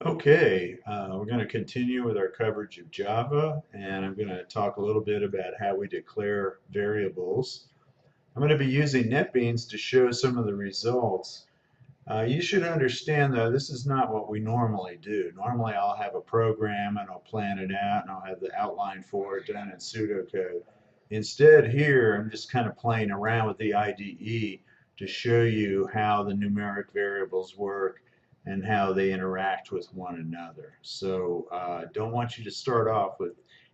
Okay, we're going to continue with our coverage of Java, and I'm going to talk a little bit about how we declare variables. I'm going to be using NetBeans to show some of the results. You should understand, though, this is not what we normally do. Normally, I'll have a program and I'll plan it out and I'll have the outline for it done in pseudocode. Instead, here, I'm just kind of playing around with the IDE to show you how the numeric variables work and how they interact with one another. So don't want you to start off with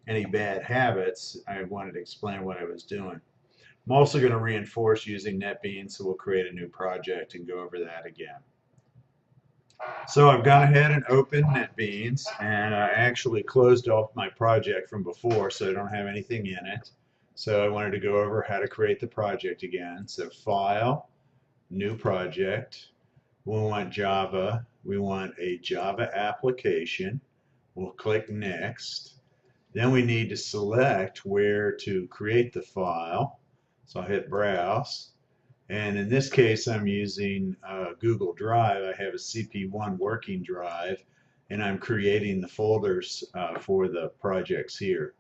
any bad habits. I wanted to explain what I was doing. I'm also going to reinforce using NetBeans, so we'll create a new project and go over that again. So I've gone ahead and opened NetBeans, and I actually closed off my project from before, so I don't have anything in it. So I wanted to go over how to create the project again. So File, New Project. We want Java. We want a Java application. We'll click Next. Then we need to select where to create the file. So I'll hit Browse. And in this case, I'm using Google Drive. I have a CP1 working drive, and I'm creating the folders for the projects here.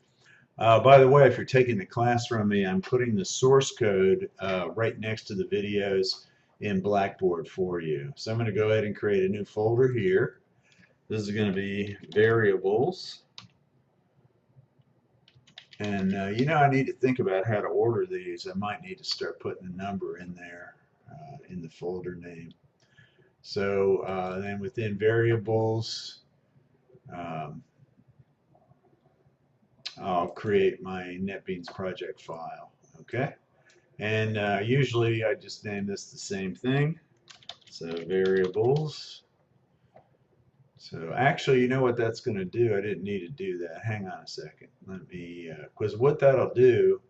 By the way, if you're taking the class from me, I'm putting the source code right next to the videos in Blackboard for you. So I'm going to go ahead and create a new folder here. This is going to be variables. And I need to think about how to order these. I might need to start putting a number in there in the folder name. So then within variables, um, I'll create my NetBeans project file. Okay. And usually I just name this the same thing. So variables. So actually, you know what that's going to do? I didn't need to do that. Hang on a second. Let me, because what that'll do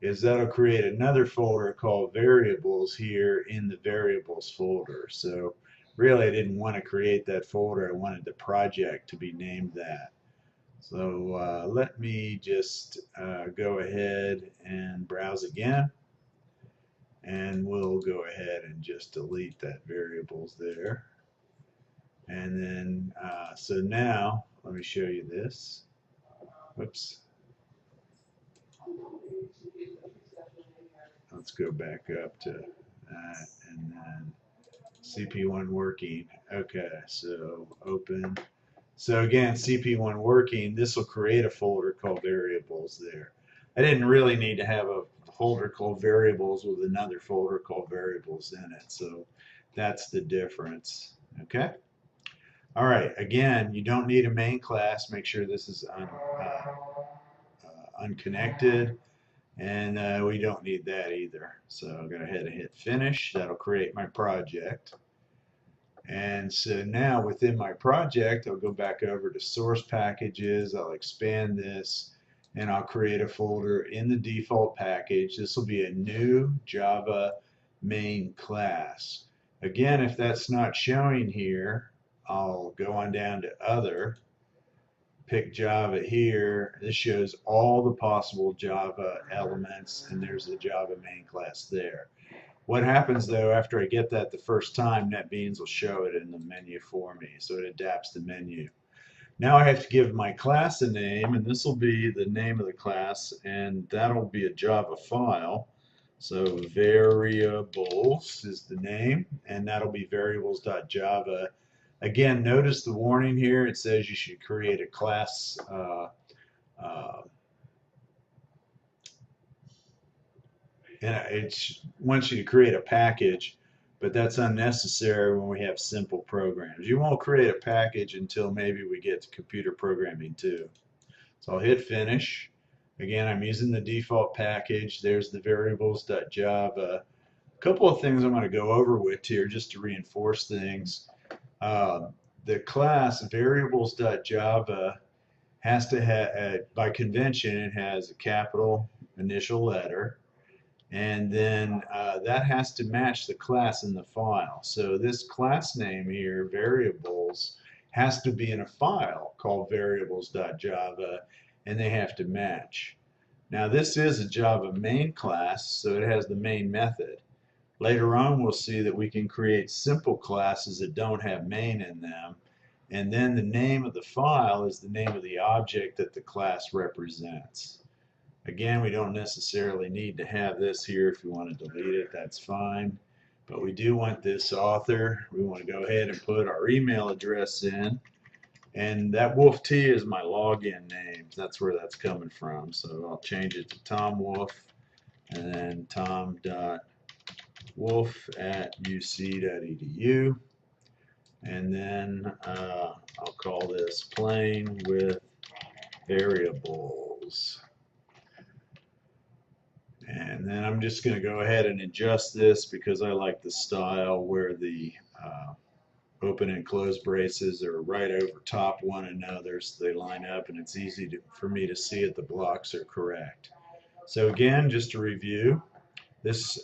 is that'll create another folder called variables here in the variables folder. So really, I didn't want to create that folder. I wanted the project to be named that. So let me just go ahead and browse again. And we'll go ahead and just delete that variables there. And then, so now, let me show you this. Whoops. Let's go back up to that, and then CP1 working. Okay, so open. So again, CP1 working, this will create a folder called variables there. I didn't really need to have a folder called variables with another folder called variables in it. So that's the difference. Okay. All right, again, you don't need a main class. Make sure this is unconnected, and we don't need that either. So I'll go ahead and hit finish. That'll create my project. And so now within my project, I'll go back over to source packages. I'll expand this, and I'll create a folder in the default package. This will be a new Java main class. Again, if that's not showing here, I'll go on down to Other, pick Java here. This shows all the possible Java elements, and there's the Java main class there. What happens though, after I get that the first time, NetBeans will show it in the menu for me, so it adapts the menu. Now I have to give my class a name, and this will be the name of the class, and that'll be a Java file. So variables is the name, and that'll be variables.java. Again, notice the warning here. It says you should create a class and it wants you to create a package, but that's unnecessary when we have simple programs. You won't create a package until maybe we get to computer programming too. So I'll hit finish. Again, I'm using the default package. There's the variables.java. A couple of things I'm going to go over with here just to reinforce things. The class variables.java has to have, by convention, it has a capital initial letter, and then that has to match the class in the file. So this class name here, variables, has to be in a file called variables.java, and they have to match. Now this is a Java main class, so it has the main method. Later on we'll see that we can create simple classes that don't have main in them, and then the name of the file is the name of the object that the class represents. Again, we don't necessarily need to have this here. If you want to delete it, that's fine. But we do want this author. We want to go ahead and put our email address in. And that Wolf T is my login name. That's where that's coming from. So I'll change it to Tom Wolf and then tom.wolf@uc.edu. And then I'll call this playing with variables. And then I'm just going to go ahead and adjust this because I like the style where the open and close braces are right over top one another, so they line up and it's easy for me to see if the blocks are correct. So again, just to review, this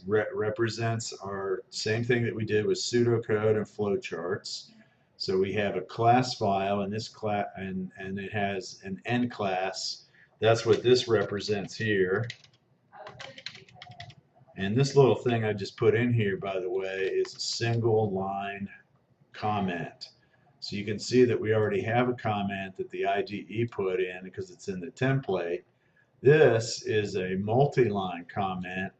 represents our same thing that we did with pseudocode and flowcharts. So we have a class file in this class, and it has an end class. That's what this represents here. And this little thing I just put in here, by the way, is a single line comment. So you can see that we already have a comment that the IDE put in because it's in the template. This is a multi-line comment,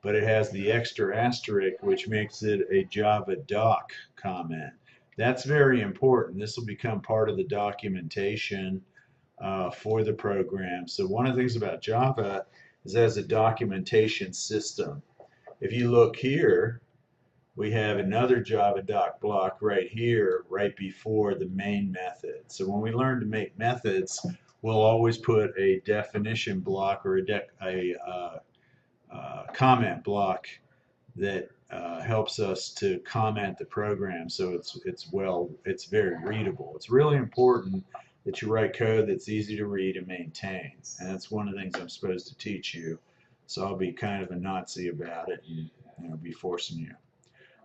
but it has the extra asterisk, which makes it a Java doc comment. That's very important. This will become part of the documentation for the program. So one of the things about Java is it has a documentation system. If you look here, we have another Java doc block right here, right before the main method. So when we learn to make methods, we'll always put a definition block or a comment block that helps us to comment the program, so it's very readable. It's really important that you write code that's easy to read and maintain, and that's one of the things I'm supposed to teach you. So I'll be kind of a Nazi about it and be forcing you.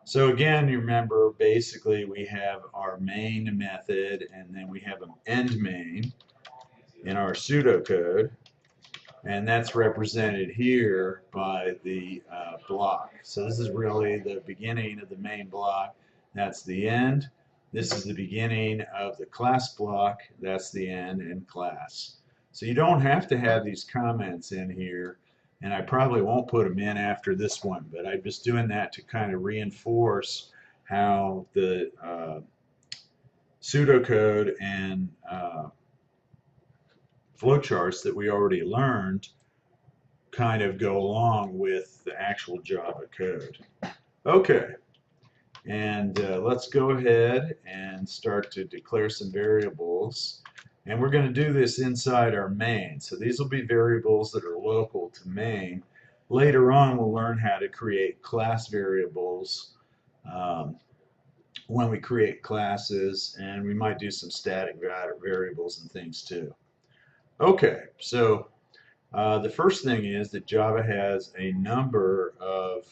So again, you remember basically we have our main method and then we have an end main in our pseudocode, and that's represented here by the block. So this is really the beginning of the main block. That's the end. This is the beginning of the class block. That's the end in class. So you don't have to have these comments in here, and I probably won't put them in after this one, but I'm just doing that to kind of reinforce how the pseudocode and flowcharts that we already learned kind of go along with the actual Java code. Okay, and let's go ahead and start to declare some variables. And we're going to do this inside our main. So these will be variables that are local to main. Later on, we'll learn how to create class variables when we create classes, and we might do some static variables and things too. Okay, so the first thing is that Java has a number of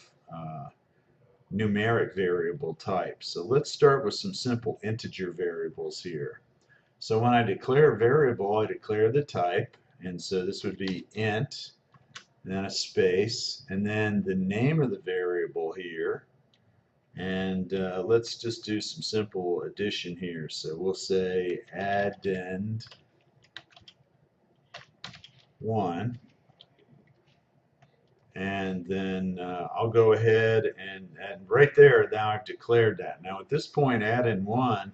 numeric variable types. So let's start with some simple integer variables here. So when I declare a variable, I declare the type, and so this would be int, then a space, and then the name of the variable here. And let's just do some simple addition here. So we'll say addend 1, and then I'll go ahead and right there, now I've declared that. Now at this point, addend 1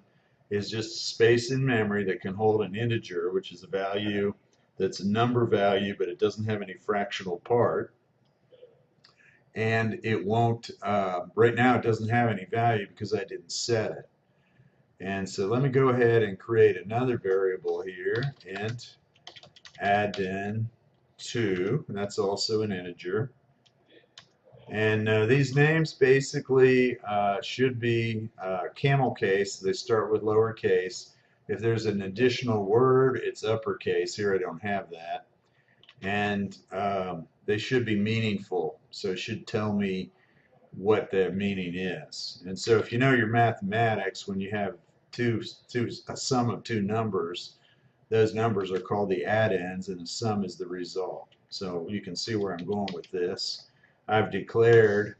is just a space in memory that can hold an integer, which is a value that's a number value, but it doesn't have any fractional part. And it won't, right now it doesn't have any value because I didn't set it. And so let me go ahead and create another variable here, int addend 2, and that's also an integer. And these names basically should be camel case. They start with lowercase. If there's an additional word, it's uppercase. Here I don't have that. And they should be meaningful. So it should tell me what the meaning is. And so if you know your mathematics, when you have a sum of two numbers, those numbers are called the addends, and the sum is the result. So you can see where I'm going with this. I've declared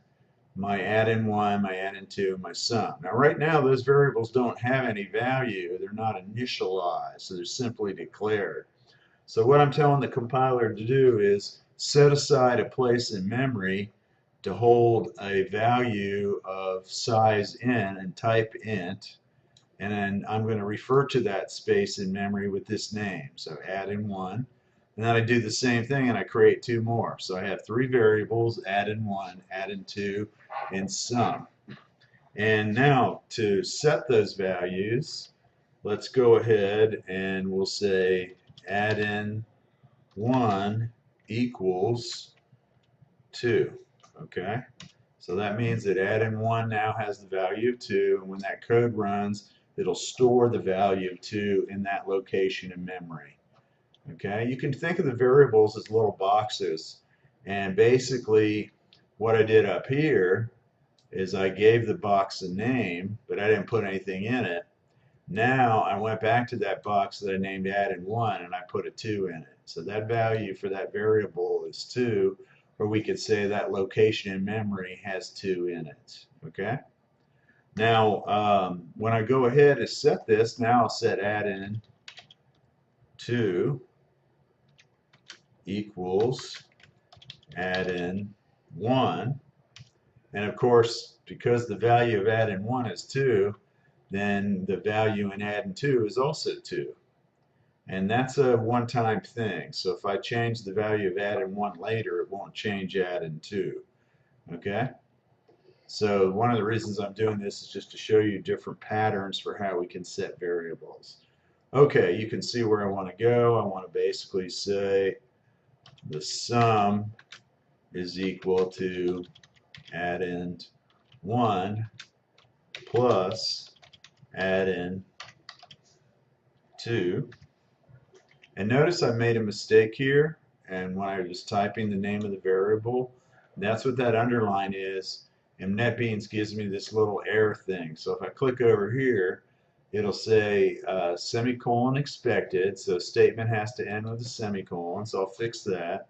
my add-in 1, my add-in 2, my sum. Now right now those variables don't have any value. They're not initialized, so they're simply declared. So what I'm telling the compiler to do is set aside a place in memory to hold a value of size n and type int, and then I'm going to refer to that space in memory with this name. So add in 1. And then I do the same thing and I create 2 more. So I have 3 variables, add in 1, add in 2, and sum. And now to set those values, let's go ahead and we'll say add in 1 equals 2. Okay? So that means that add in 1 now has the value of 2, and when that code runs, it'll store the value of 2 in that location in memory. Okay? You can think of the variables as little boxes, and basically what I did up here is I gave the box a name, but I didn't put anything in it. Now I went back to that box that I named add in 1 and I put a 2 in it. So that value for that variable is 2, or we could say that location in memory has 2 in it. Okay? Now when I go ahead and set this, now I'll set add in 2 equals add in 1. And of course, because the value of add in 1 is 2, then the value in add in 2 is also 2. And that's a one-time thing. So if I change the value of add in 1 later, it won't change add in 2. Okay? So one of the reasons I'm doing this is just to show you different patterns for how we can set variables. Okay, you can see where I want to go. I want to basically say the sum is equal to add in 1 plus add in 2. And notice I made a mistake here, and when I was typing the name of the variable, that's what that underline is, and NetBeans gives me this little error thing. So if I click over here, it'll say semicolon expected, so statement has to end with a semicolon, so I'll fix that.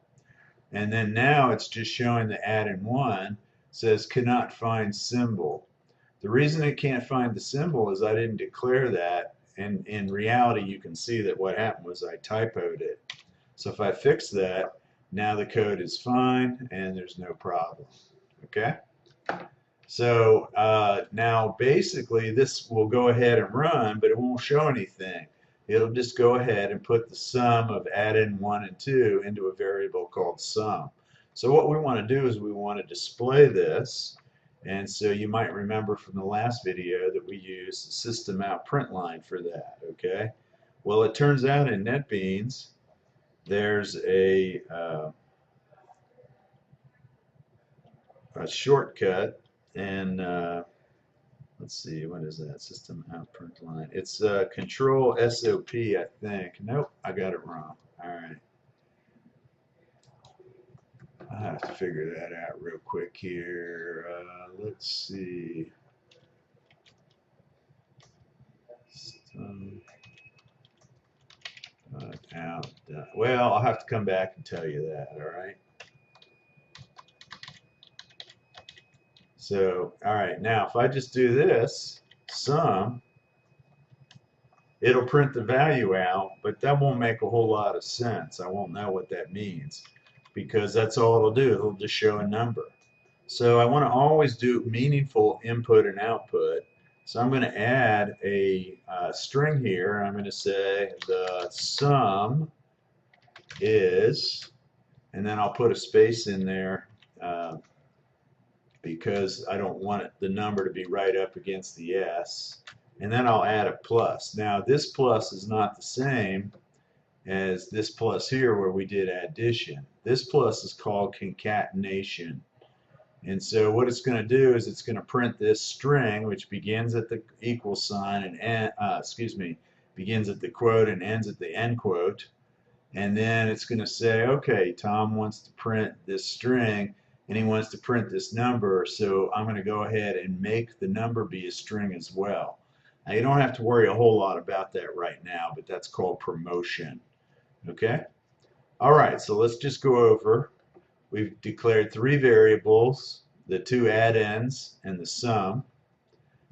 And then now it's just showing the add in 1 says cannot find symbol. The reason it can't find the symbol is I didn't declare that, and in reality you can see that what happened was I typoed it. So if I fix that, now the code is fine and there's no problem. Okay? So now basically this will go ahead and run, but it won't show anything. It'll just go ahead and put the sum of add in 1 and 2 into a variable called sum. So what we want to do is we want to display this. And so you might remember from the last video that we used the system out print line for that, okay? Well, it turns out in NetBeans there's a shortcut, and let's see, what is that? System out print line. It's Control SOP, I think. Nope, I got it wrong. All right. I have to figure that out real quick here. Let's see. Out. Well, I'll have to come back and tell you that. All right. So, all right. Now, if I just do this sum, it'll print the value out, but that won't make a whole lot of sense. I won't know what that means, because that's all it'll do. It'll just show a number. So I want to always do meaningful input and output. So I'm going to add a string here. I'm going to say the sum is, and then I'll put a space in there because I don't want the number to be right up against the S. And then I'll add a plus. Now this plus is not the same as this plus here where we did addition. This plus is called concatenation. And so what it's going to do is it's going to print this string, which begins at the equal sign and begins at the quote and ends at the end quote. And then it's going to say, okay, Tom wants to print this string and he wants to print this number, so I'm going to go ahead and make the number be a string as well. Now you don't have to worry a whole lot about that right now, but that's called promotion. Okay? All right, so let's just go over. We've declared 3 variables, the two addends and the sum.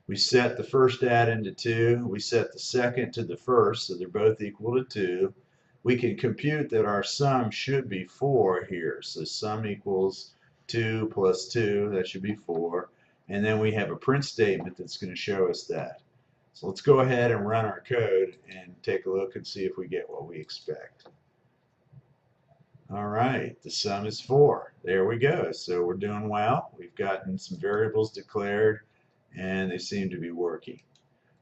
We set the first addend to 2. We set the second to the first, so they're both equal to 2. We can compute that our sum should be 4 here. So sum equals 2 plus 2, that should be 4. And then we have a print statement that's going to show us that. So let's go ahead and run our code and take a look and see if we get what we expect. All right, the sum is 4. There we go. So we're doing well. We've gotten some variables declared, and they seem to be working.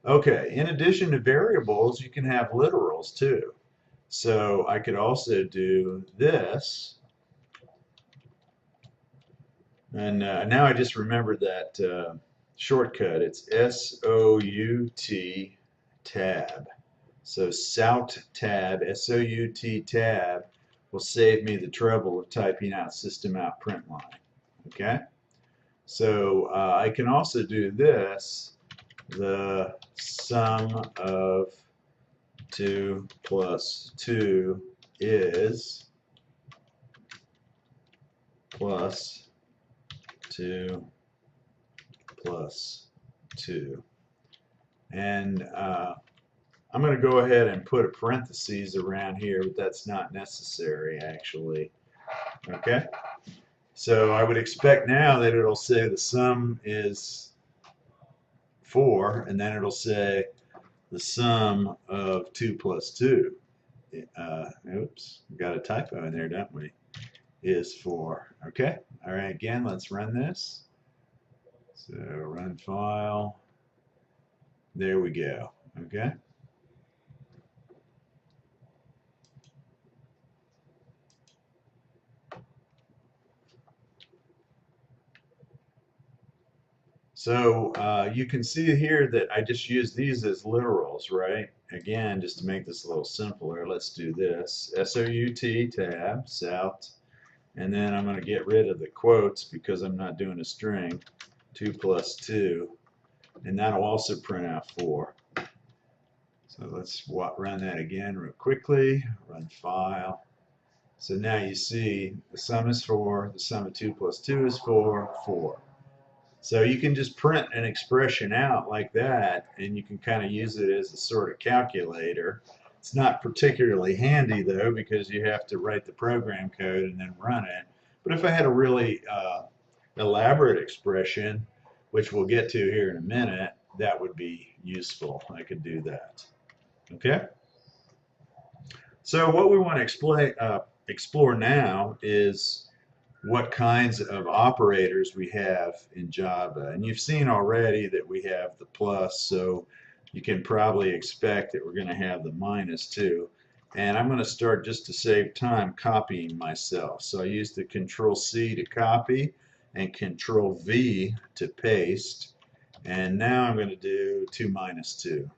Okay, in addition to variables, you can have literals too. So I could also do this. And now I just remembered that shortcut. It's SOUT tab. So SOUT tab, SOUT tab will save me the trouble of typing out system out print line. Okay? So I can also do this, the sum of 2 plus 2 is plus 2 plus 2. And I'm going to go ahead and put a parentheses around here, but that's not necessary actually. Okay? So I would expect now that it'll say the sum is 4, and then it'll say the sum of 2 plus 2. Oops, we got a typo in there, don't we? Is 4. Okay, all right, again, let's run this. So run file. There we go. Okay. So you can see here that I just use these as literals, right? Again, just to make this a little simpler, let's do this. SOUT tab, SOUT, and then I'm going to get rid of the quotes because I'm not doing a string. 2 plus 2, and that'll also print out 4. So let's run that again real quickly. Run file. So now you see the sum is 4, the sum of 2 plus 2 is 4, 4. So you can just print an expression out like that, and you can kind of use it as a sort of calculator. It's not particularly handy though, because you have to write the program code and then run it. But if I had a really elaborate expression, which we'll get to here in a minute, that would be useful. I could do that. Okay? So what we want to explore now is what kinds of operators we have in Java. And you've seen already that we have the plus, so you can probably expect that we're going to have the minus too. And I'm going to start, just to save time, copying myself. So I use the Control-C to copy and Control-V to paste. And now I'm going to do 2 minus 2.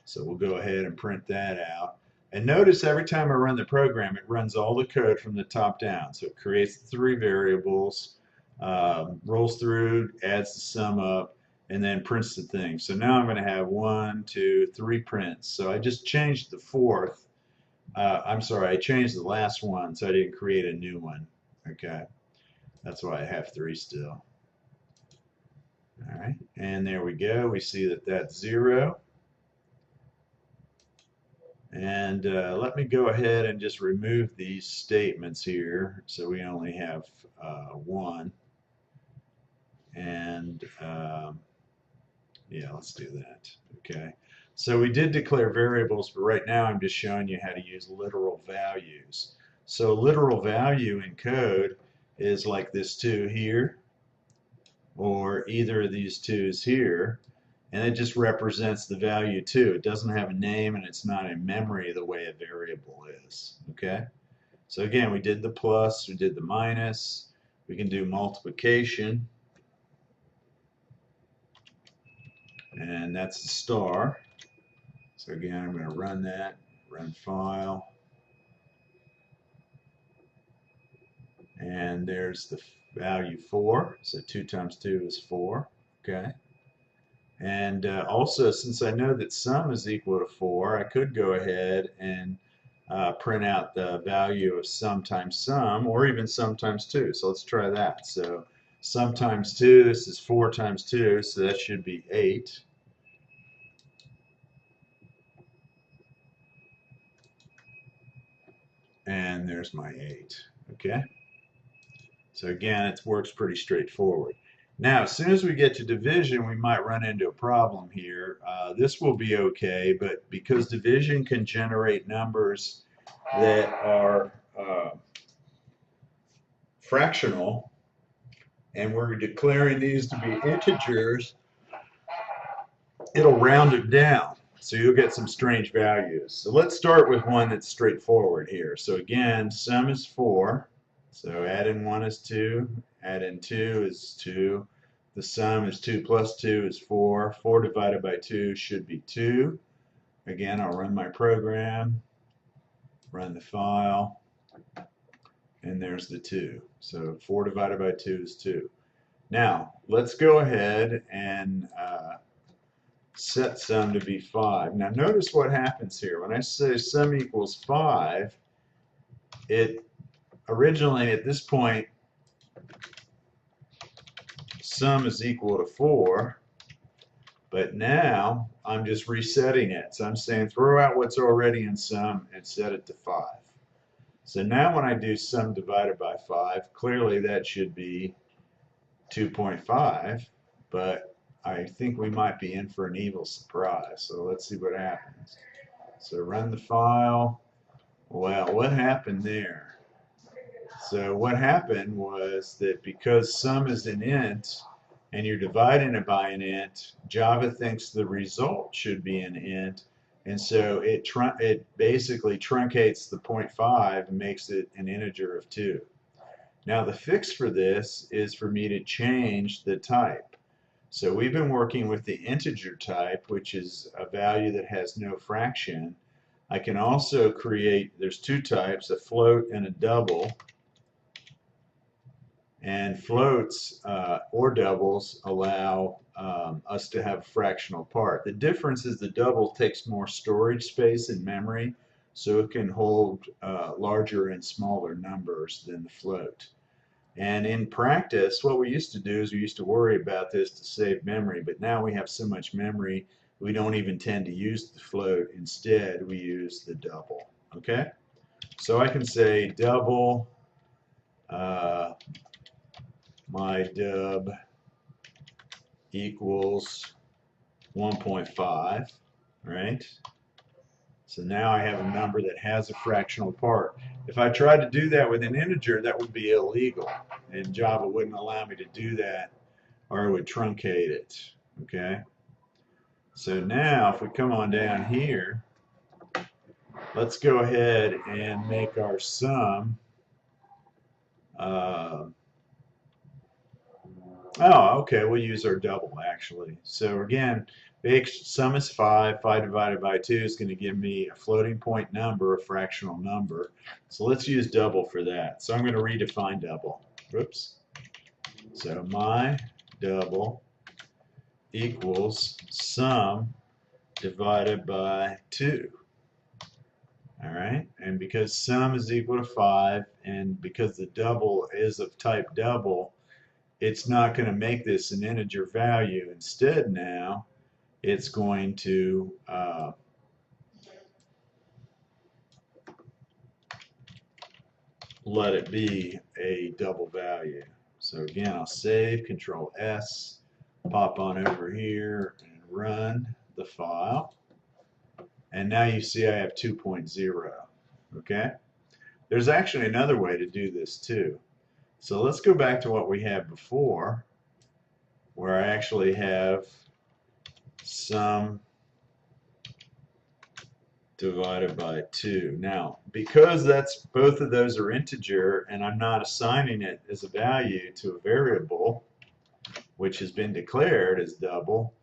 So we'll go ahead and print that out. And notice every time I run the program, it runs all the code from the top down. So it creates the 3 variables, rolls through, adds the sum up, and then prints the thing. So now I'm going to have 1, 2, 3 prints. So I just changed the 4th. I'm sorry, I changed the last one, so I didn't create a new one. Okay, that's why I have 3 still. All right, and there we go. We see that that's 0. And let me go ahead and just remove these statements here, so we only have 1. And yeah, let's do that. Okay. So we did declare variables, but right now I'm just showing you how to use literal values. So literal value in code is like this 2 here, or either of these 2's here. And it just represents the value 2. It doesn't have a name, and it's not in memory the way a variable is. Okay? So again, we did the plus, we did the minus. We can do multiplication. And that's the star. So again, I'm going to run that, run file. And there's the value 4. So 2 times 2 is 4. Okay? And also, since I know that sum is equal to 4, I could go ahead and print out the value of sum times sum, or even sum times 2. So let's try that. So Sum times 2, this is 4 times 2, so that should be 8. And there's my 8. Okay? So again, it works pretty straightforward. Now, as soon as we get to division, we might run into a problem here. This will be okay, but because division can generate numbers that are fractional, and we're declaring these to be integers, it'll round it down. So you'll get some strange values. So let's start with one that's straightforward here. So again, sum is 4. So add in 1 is 2. Add in 2 is 2. The sum is 2 plus 2 is 4. 4 divided by 2 should be 2. Again, I'll run my program, run the file, and there's the 2. So 4 divided by 2 is 2. Now, let's go ahead and set sum to be 5. Now notice what happens here. When I say sum equals 5, it originally at this point sum is equal to 4, but now I'm just resetting it. So I'm saying throw out what's already in sum and set it to 5. So now when I do sum divided by 5, clearly that should be 2.5, but I think we might be in for an evil surprise. So let's see what happens. So run the file. Well, what happened there? So what happened was that because sum is an int and you're dividing it by an int, Java thinks the result should be an int, and so it basically truncates the 0.5 and makes it an integer of 2. Now the fix for this is for me to change the type. So we've been working with the integer type, which is a value that has no fraction. I can also create, there's two types, a float and a double. And floats or doubles allow us to have a fractional part. The difference is the double takes more storage space in memory, so it can hold larger and smaller numbers than the float. And in practice, what we used to do is we used to worry about this to save memory, but now we have so much memory, we don't even tend to use the float. Instead, we use the double. Okay? So I can say double my dub equals 1.5, right? So now I have a number that has a fractional part. If I tried to do that with an integer, that would be illegal, and Java wouldn't allow me to do that, or it would truncate it, okay? So now if we come on down here, let's go ahead and make our sum oh, okay, we'll use our double actually. So again, the sum is 5. 5 divided by 2 is going to give me a floating point number, a fractional number. So let's use double for that. So I'm going to redefine double. Whoops. So my double equals sum divided by 2. All right, and because sum is equal to 5, and because the double is of type double, it's not going to make this an integer value. Instead now, it's going to let it be a double value. So again, I'll save, Control S, pop on over here and run the file. And now you see I have 2.0. Okay? There's actually another way to do this too. So let's go back to what we had before, where I actually have sum divided by 2. Now, because both of those are integer and I'm not assigning it as a value to a variable, which has been declared as double,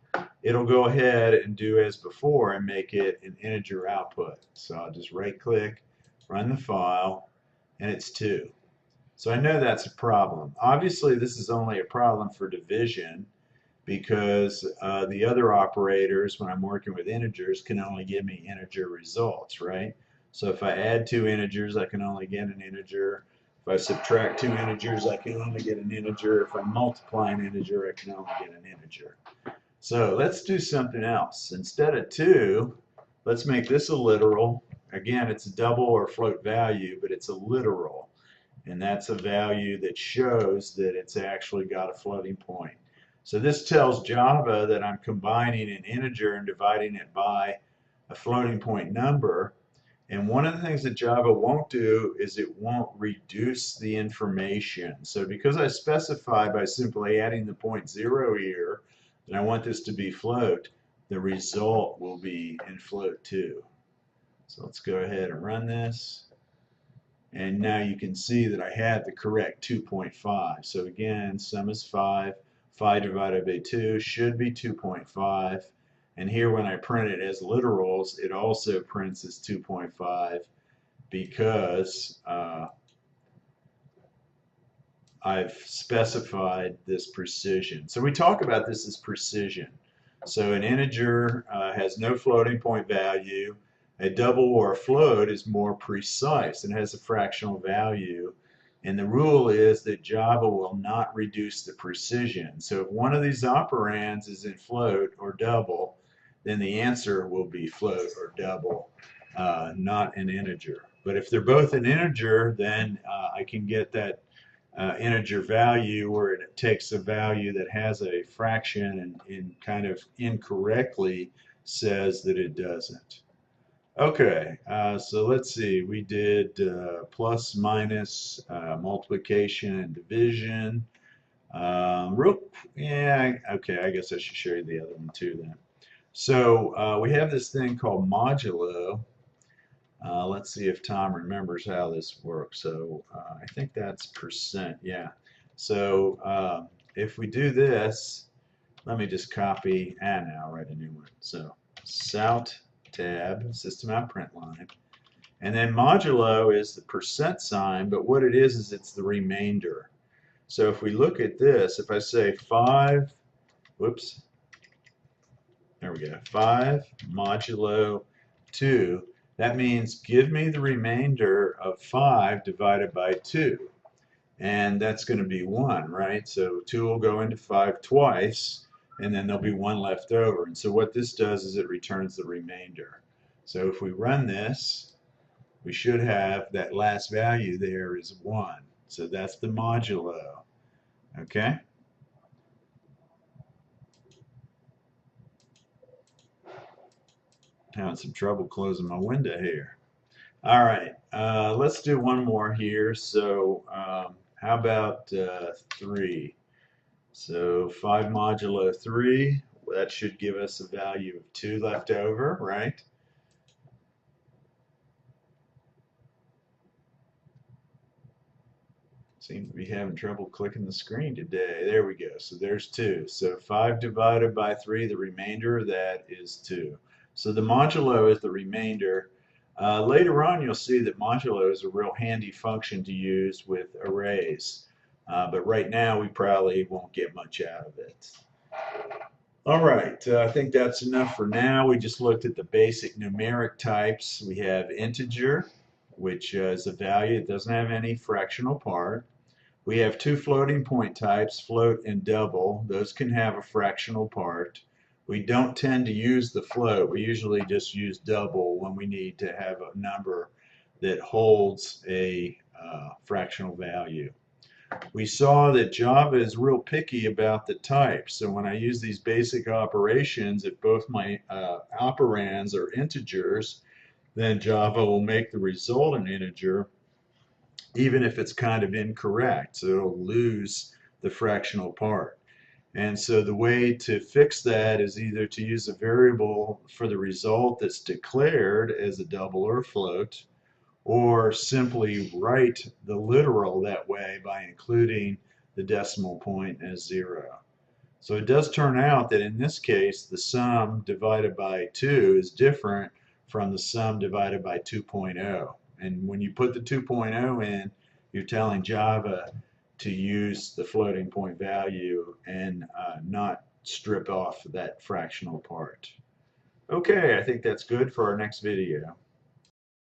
it'll go ahead and do as before and make it an integer output. So I'll just right click, run the file, and it's 2. So I know that's a problem. Obviously, this is only a problem for division because the other operators, when I'm working with integers, can only give me integer results, right? So if I add two integers, I can only get an integer. If If I subtract two integers, I can only get an integer. If I multiply an integer, I can only get an integer. So let's do something else. Instead of 2, let's make this a literal. Again, it's a double or float value, but it's a literal. And that's a value that shows that it's actually got a floating point. So this tells Java that I'm combining an integer and dividing it by a floating point number. And one of the things that Java won't do is it won't reduce the information. So because I specify by simply adding the point 0 here, and I want this to be float, the result will be in float too. So let's go ahead and run this. And now you can see that I had the correct 2.5. So again, sum is 5. 5 divided by 2 should be 2.5. And here when I print it as literals, it also prints as 2.5 because I've specified this precision. So we talk about this as precision. So an integer has no floating point value. A double or a float is more precise and has a fractional value. And the rule is that Java will not reduce the precision. So if one of these operands is in float or double, then the answer will be float or double, not an integer. But if they're both an integer, then I can get that integer value where it takes a value that has a fraction and kind of incorrectly says that it doesn't. Okay, so let's see. We did plus, minus, multiplication, and division. Yeah, okay, I guess I should show you the other one too then. So we have this thing called modulo. Let's see if Tom remembers how this works. So I think that's percent, yeah. So if we do this, let me just copy, and now write a new one. So Sout tab, system out print line. And then modulo is the percent sign, but what it is it's the remainder. So if we look at this, if I say 5, whoops, there we go, 5 modulo 2, that means give me the remainder of 5 divided by 2. And that's going to be 1, right? So 2 will go into 5 twice, and then there'll be 1 left over. And so what this does is it returns the remainder. So if we run this, we should have that last value there is 1. So that's the modulo. Okay? Having some trouble closing my window here. All right, let's do one more here. So how about 3? So 5 modulo 3, that should give us a value of 2 left over, right? Seem to be having trouble clicking the screen today. There we go. So there's 2. So 5 divided by 3, the remainder of that is 2. So the modulo is the remainder. Later on, you'll see that modulo is a real handy function to use with arrays. But right now, we probably won't get much out of it. All right, I think that's enough for now. We just looked at the basic numeric types. We have integer, which is a value that doesn't have any fractional part. We have 2 floating point types, float and double. Those can have a fractional part. We don't tend to use the float. We usually just use double when we need to have a number that holds a fractional value. We saw that Java is real picky about the types. So when I use these basic operations, if both my operands are integers, then Java will make the result an integer, even if it's kind of incorrect. So it'll lose the fractional part. And so the way to fix that is either to use a variable for the result that's declared as a double or a float, or simply write the literal that way by including the decimal point as 0. So it does turn out that in this case, the sum divided by 2 is different from the sum divided by 2.0. And when you put the 2.0 in, you're telling Java to use the floating point value and not strip off that fractional part. Okay, I think that's good for our next video.